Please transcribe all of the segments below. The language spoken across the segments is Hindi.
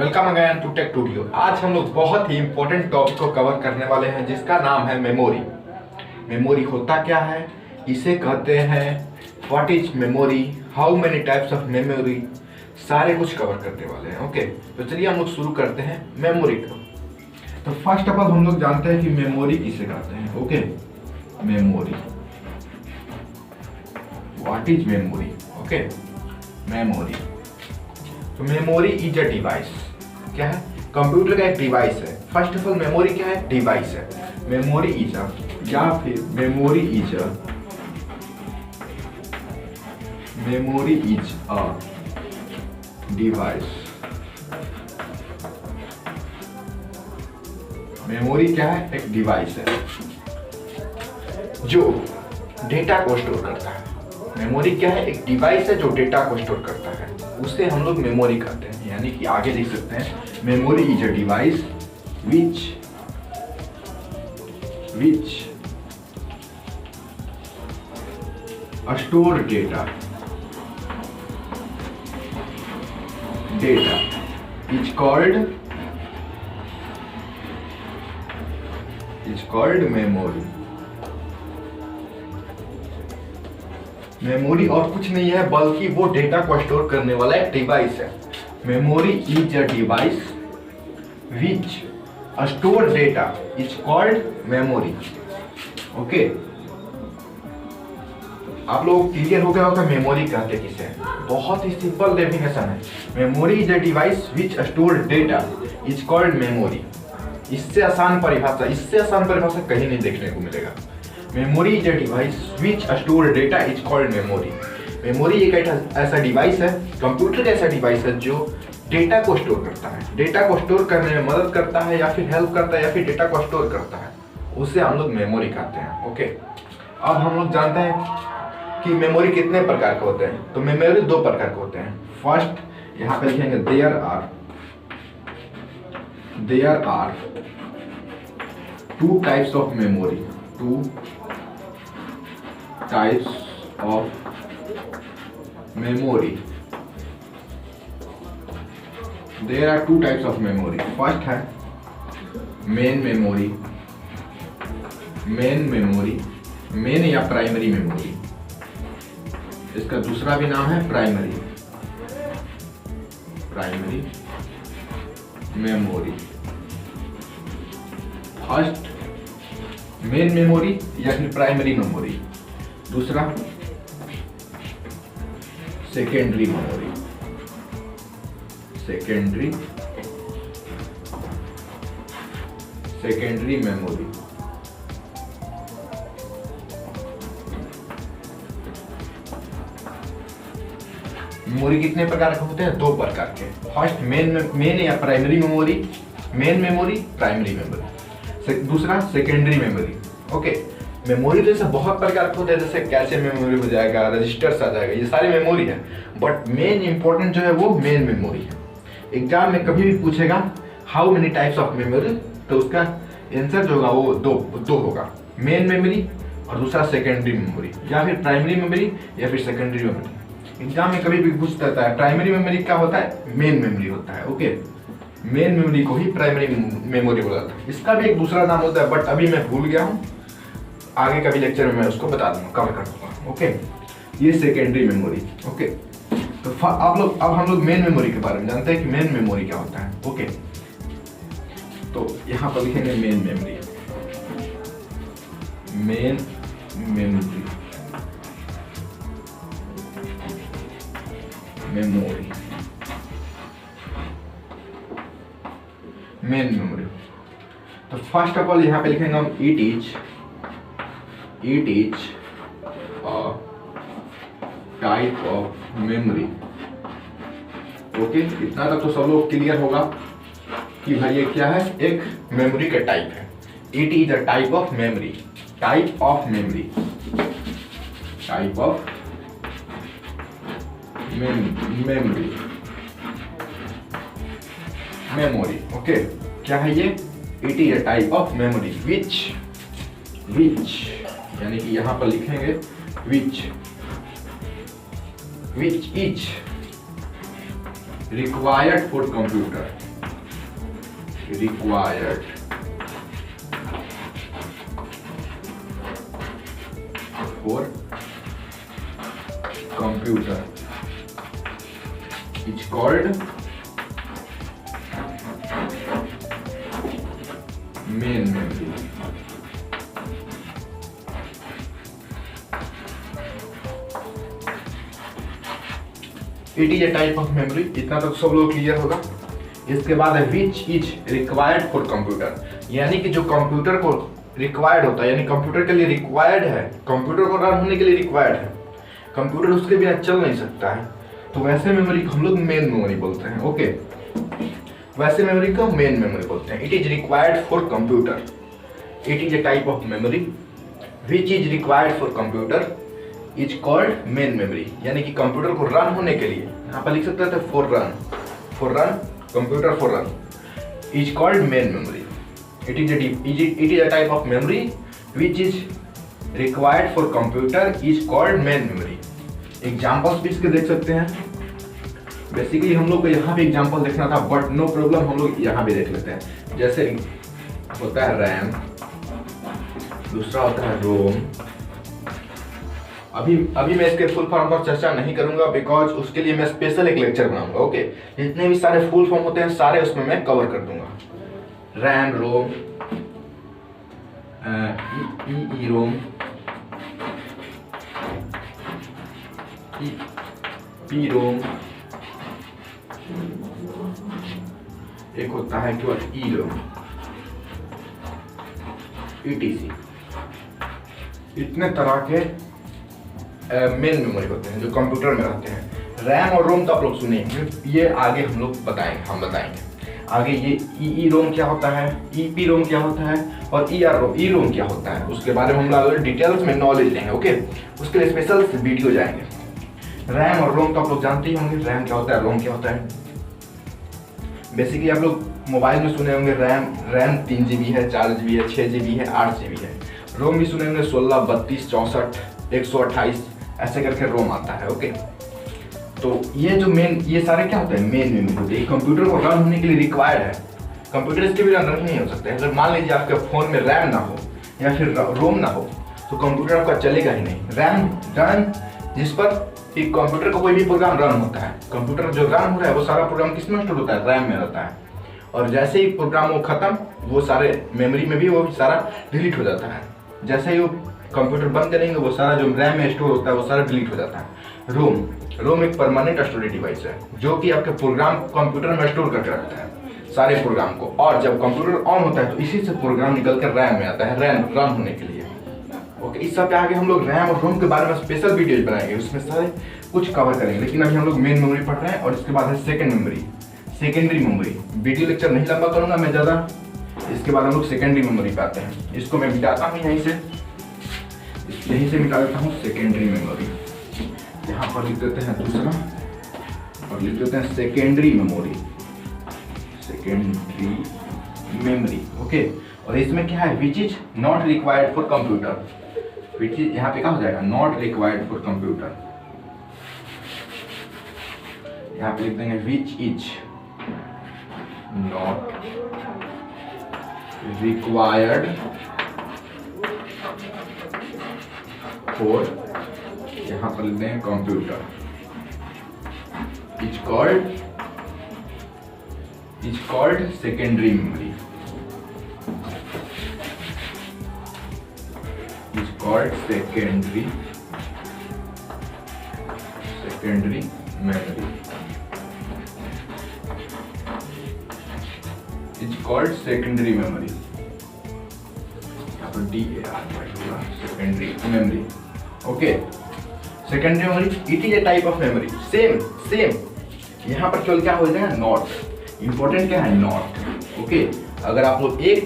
Welcome again to tech studio. आज हम लोग बहुत ही इंपॉर्टेंट टॉपिक को कवर करने वाले हैं जिसका नाम है मेमोरी। मेमोरी होता क्या है, इसे कहते हैं, what is memory, how many types of memory, सारे कुछ कवर करने वाले हैं। ओके, तो चलिए हम लोग शुरू करते हैं मेमोरी को। तो फर्स्ट ऑफ ऑल हम लोग जानते हैं कि मेमोरी किसे कहते हैं। Okay, memory, what is memory. Okay, memory, तो मेमोरी इज अ डिवाइस। क्या है? कंप्यूटर का एक डिवाइस है। फर्स्ट ऑफ ऑल मेमोरी क्या है? डिवाइस है। मेमोरी इज अ, या फिर memory is a device. Memory क्या है? एक डिवाइस है जो डेटा को स्टोर करता है। मेमोरी क्या है? एक डिवाइस है जो डेटा को स्टोर करता है, उसे हम लोग मेमोरी कहते हैं। यानी कि आगे लिख सकते हैं, memory is a device which store data is called memory. Memory और कुछ नहीं है बल्कि वो डेटा को स्टोर करने वाला एक डिवाइस है। Memory is a device which store data is called memory. Okay, आप लोग क्लियर हो गया होगा मेमोरी कहते किसे हैं। बहुत ही सिंपल डेफिनेशन है, memory is a device which store data is called memory. इससे आसान परिभाषा कहीं नहीं देखने को मिलेगा। Memory is a device which store data is called memory. Memory एक ऐसा डिवाइस है, कंप्यूटर का ऐसा डिवाइस है जो डेटा को स्टोर करता है, डेटा को स्टोर करने में मदद करता है, या फिर हेल्प करता है, या फिर डेटा को स्टोर करता है, उसे हम लोग मेमोरी कहते हैं। ओके, अब हम लोग जानते हैं कि मेमोरी कितने प्रकार के होते हैं। तो मेमोरी दो प्रकार के होते हैं। फर्स्ट यहाँ पे लिखेंगे there are two types of memory. Two types of memory. There are two types of memory. First है मेन मेमोरी, मेन या प्राइमरी मेमोरी। इसका दूसरा भी नाम है primary memory. First main memory या फिर प्राइमरी मेमोरी, दूसरा secondary memory. Secondary memory. Memory कितने प्रकार के होते हैं? दो प्रकार के। फर्स्ट मेन या primary memory, main memory, primary memory. दूसरा सेकेंडरी मेमोरी। ओके, मेमोरी जैसे बहुत प्रकार के होते हैं, जैसे कैशे मेमोरी हो जाएगा, रजिस्टर्स आ जाएगा, ये सारी मेमोरी है। बट मेन इंपॉर्टेंट जो है वो मेन मेमोरी है। एग्जाम में कभी भी पूछेगा how many types of memory, तो उसका आंसर जो होगा वो दो होगा, मेन मेमोरी और दूसरा सेकेंडरी मेमोरी, या फिर प्राइमरी मेमोरी या फिर सेकेंडरी मेमोरी। एग्जाम में कभी भी पूछ देता है प्राइमरी मेमोरी क्या होता है, मेन मेमोरी होता है। ओके, मेन मेमोरी को ही प्राइमरी मेमोरी बोला जाता है। इसका भी एक दूसरा नाम होता है बट अभी मैं भूल गया हूँ, आगे कभी लेक्चर में मैं उसको बता दूंगा, कवर कर दूंगा। ओके, ये सेकेंडरी मेमोरी। ओके, तो अब हम लोग मेन मेमोरी के बारे में जानते हैं कि मेन मेमोरी क्या होता है। ओके, तो यहाँ पर लिखेंगे main memory. Main memory main memory. तो फर्स्ट ऑफ ऑल यहाँ पे लिखेंगे हम it is a type of memory. Okay, इतना तक तो सब लोग क्लियर होगा कि भाई ये क्या है, एक मेमोरी का टाइप है। It is a type of memory. Memory. Okay, क्या है ये? It is a type of memory which यानी कि यहां पर लिखेंगे which is required for computer, required for computer is called main memory. It is a type of memory. इतना तो सब लोग क्लियर होगा। इसके बाद है which is required for computer, यानी कि जो कंप्यूटर को रिक्वायर्ड होता है, यानी कंप्यूटर के लिए रिक्वायर्ड है, कंप्यूटर को रन होने के लिए रिक्वायर्ड है, कंप्यूटर उसके बिना चल नहीं सकता है, तो वैसे मेमोरी को हम लोग मेन मेमोरी बोलते हैं। ओके, वैसे मेमोरी को मेन मेमोरी बोलते हैं। It is required for computer, it is a type of memory which is required for computer is called main memory, यानी कि कंप्यूटर को रन होने के लिए, यहाँ पर लिख सकते थे for run computer for run is called main memory. It is a type of memory which is required for computer is called main memory. Examples भी इसके देख सकते हैं। बेसिकली हम लोग को यहाँ भी एग्जाम्पल देखना था, बट नो प्रॉब्लम, हम लोग यहाँ भी देख लेते हैं। जैसे होता है रैम, दूसरा होता है रोम। अभी मैं इसके फुल फॉर्म पर चर्चा नहीं करूंगा, बिकॉज उसके लिए मैं स्पेशल एक लेक्चर बनाऊंगा। ओके, जितने भी सारे फुल फॉर्म होते हैं सारे उसमें मैं कवर कर दूंगा। रैम रोम, ई रोम, पी रोम, एक होता है केवल ई रोम, ETC। इतने तरह के मेन मेमोरी होते हैं जो कंप्यूटर में रहते हैं। रैम और रोम तो आप लोग सुनेंगे, ये आगे हम लोग बताएंगे आगे। ये ई रोम क्या होता है, ईपी रोम क्या होता है, और ई रोम क्या होता है, उसके बारे में हम लोग डिटेल्स में नॉलेज लेंगे। ओके, उसके लिए स्पेशल वीडियो जाएंगे। रैम और रोम तो आप लोग जानते ही होंगे, रैम क्या होता है, रोम क्या होता है। बेसिकली आप लोग मोबाइल में सुने होंगे रैम 3 GB है, 4 GB है, 6 GB है, 8 GB है। रोम भी सुने होंगे 16, 32, 64, 128 ऐसे करके रोम आता है। ओके, तो ये सारे क्या होते हैं, मेन मेमोरी होते हैं। कंप्यूटर को रन होने के लिए रिक्वायर्ड है, कंप्यूटर इसके बिना रन नहीं हो सकता है। अगर मान लीजिए आपके फोन में रैम ना हो या फिर रोम ना हो तो कंप्यूटर आपका चलेगा ही नहीं। रैम जिस पर कंप्यूटर का कोई भी प्रोग्राम रन होता है, कंप्यूटर जो रन हो रहा है वो सारा प्रोग्राम किस में स्टोर होता है, रैम में रहता है। और जैसे ही प्रोग्राम वो खत्म, वो सारे मेमोरी में भी वो सारा डिलीट हो जाता है। जैसे ही वो कंप्यूटर बंद करेंगे, वो सारा जो रैम में स्टोर होता है वो सारा डिलीट हो जाता है। रोम एक परमानेंट स्टोरेज डिवाइस है जो कि आपके प्रोग्राम कंप्यूटर में स्टोर करके रखता है सारे प्रोग्राम को, और जब कंप्यूटर ऑन होता है तो इसी से प्रोग्राम निकल कर रैम में आता है रन होने के लिए। ओके, इस सब पे आगे हम लोग रैम और रोम के बारे में स्पेशल वीडियोज बनाएंगे, उसमें सारे कुछ कवर करेंगे। लेकिन अभी हम लोग मेन मेमोरी पढ़ रहे हैं, और इसके बाद है सेकेंडरी मेमोरी। वीडियो लेक्चर नहीं लंबा करूंगा मैं ज़्यादा। इसके बाद हम लोग सेकेंडरी मेमोरी पे आते हैं। इसको मैं मिटाता हूँ यहीं से मिटा देता हूँ सेकेंडरी मेमोरी। यहाँ पर लिख देते हैं दूसरा और लिख देते हैं सेकेंडरी मेमोरी। ओके, और इसमें क्या है, which is not required for computer. Which is यहाँ पे क्या हो जाएगा, नॉट रिक्वायर्ड फॉर कंप्यूटर। यहाँ पे लिख देंगे which is not required for, यहाँ पर लिखते हैं computer, is called secondary memory, is called secondary memory, is called secondary memory. यहाँ पर DAR secondary memory. Okay, secondary memory it is a type of memory. Same यहाँ पर केवल क्या हो जाएगा, नॉट। इंपॉर्टेंट क्या है, नॉट। ओके, अगर आप लोग एक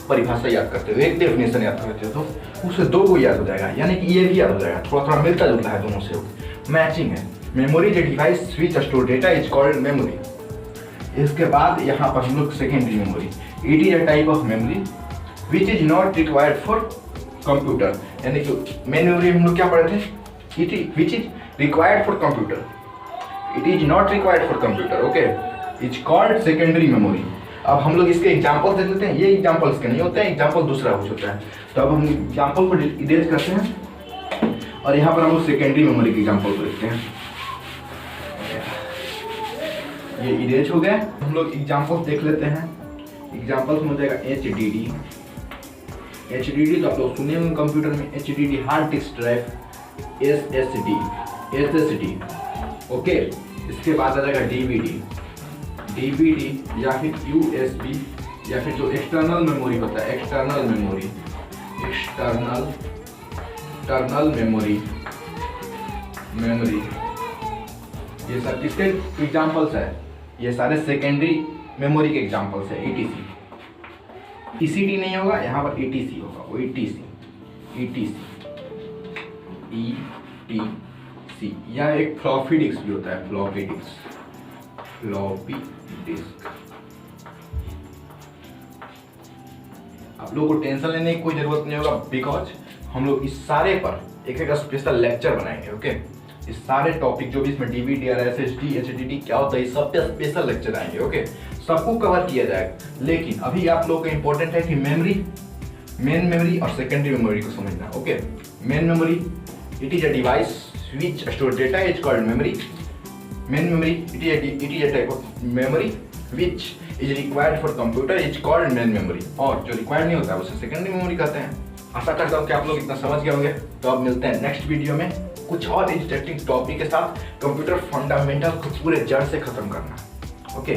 परिभाषा याद करते हो, एक डेफिनेशन याद करते हो, तो उससे दो को याद हो जाएगा, यानी कि ये भी याद हो जाएगा। थोड़ा मिलता जुलता है दोनों से, मैचिंग है। Memory is a device which store data is called memory. इसके बाद यहाँ पर हम लोग secondary memory, it is a type of memory which is not required for computer. यानी कि मेन मेमोरी हम लोग क्या पढ़े थे, which is required for computer. It is not required for computer, okay, is called secondary memory. अब हम लोग इसके एग्जाम्पल देख लेते हैं। ये एग्जाम्पल इसके नहीं होते हैं, एग्जाम्पल दूसरा कुछ होता है। तो अब हम एग्जाम्पल को इरेज करते हैं और यहाँ पर हम लोग सेकेंडरी मेमोरी के एग्जाम्पल को देखते हैं। ये इरेज हो गया। हम लोग एग्जाम्पल देख लेते हैं। एग्जाम्पल में हो जाएगा HDD। HDD तो आप लोग सुने होंगे कंप्यूटर में, HDD hard disk drive, SSD, okay. इसके बाद आ जाएगा DVD या फिर USB या फिर जो एक्सटर्नल मेमोरी होता है, एक्सटर्नल मेमोरी, ये सब किसके एग्जाम्पल्स है? ये सारे सेकेंडरी मेमोरी के एग्जाम्पल्स है। ECD नहीं होगा, यहाँ पर ETC होगा, वो ETC या एक फ्लॉपी डिस्क भी होता है, फ्लॉपी डिस्क। आप लोगों को टेंशन लेने की कोई जरूरत नहीं होगा, बिकॉज हम लोग इस सारे पर एक एक स्पेशल लेक्चर बनाएंगे, ओके। इस सारे टॉपिक जो भी इसमें DVD और SSD HDD क्या होता है, इस सब पे स्पेशल लेक्चर आएंगे, ओके। सबको कवर किया जाएगा। लेकिन अभी आप लोगों को इंपॉर्टेंट है कि मेन मेमोरी और सेकेंडरी मेमोरी को समझना, okay. Main memory, it is a device which store data is called memory. Main memory, it is a type of memory which is required for computer is called main memory. और जो required नहीं होता है उसे secondary memory कहते हैं। आशा करता हूँ कि आप लोग इतना समझ गए होंगे। तो अब मिलते हैं नेक्स्ट वीडियो में कुछ और इंटरेस्टिंग टॉपिक के साथ। कंप्यूटर फंडामेंटल को पूरे जड़ से खत्म करना, ओके।